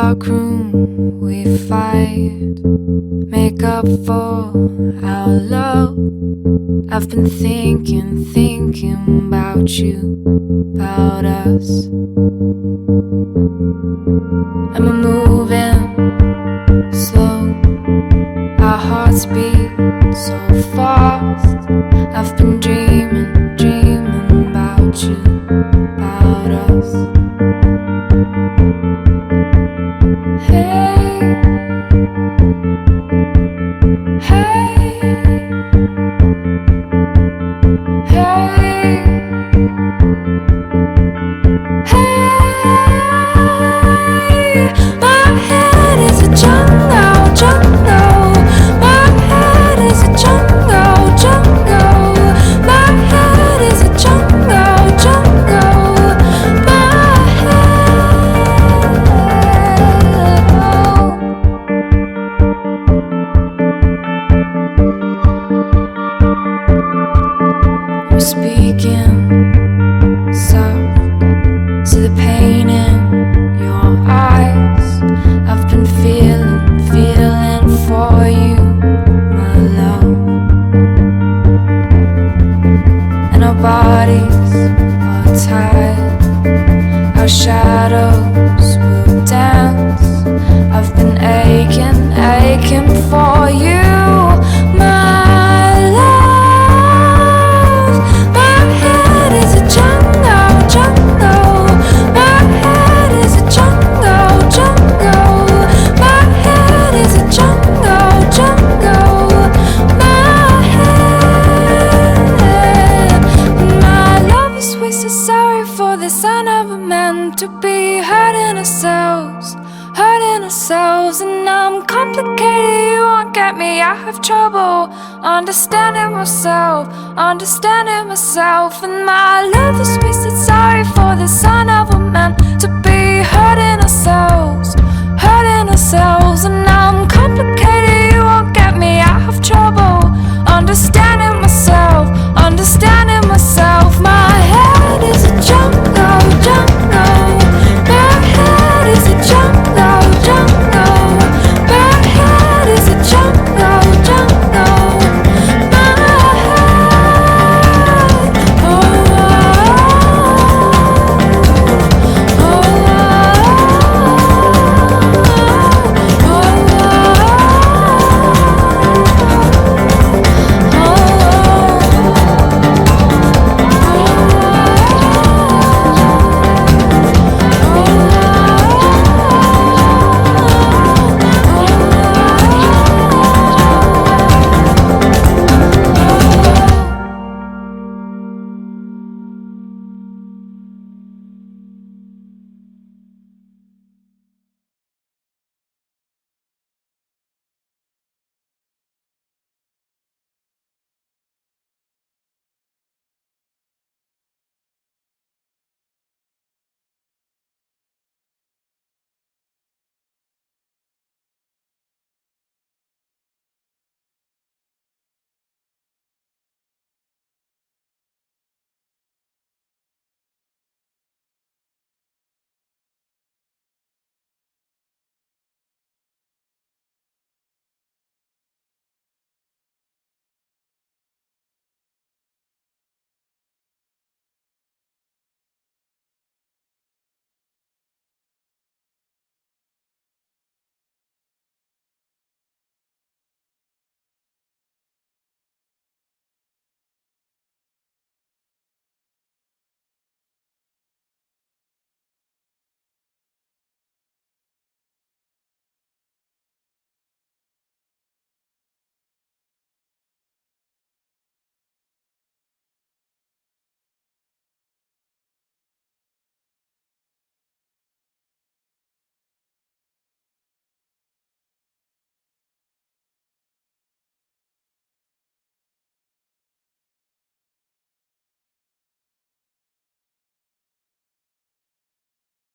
dark room we fight, make up for our love. I've been thinking about you, about us. And we're moving slow, our hearts beat so fast. I've been dreaming about you, about us. Hey, hey, hey, hey. My head is a jungle, jungle. My head is a jungle, jungle. My head is a jungle, jungle. My head. I'm speaking soft to the pain in your eyes. I've been feeling for you, my love. And our bodies are tied, our shadows will dance. I've been aching for you, my love. My head is a jungle, jungle. My head is a jungle, jungle. My head is a jungle, jungle. My head. My love is wasted, sorry for this. I never meant to be hurting ourselves, and I'm complicated, you won't get me. I have trouble understanding myself, and my love is wasted, sorry for this. I never meant to be hurting ourselves, and I'm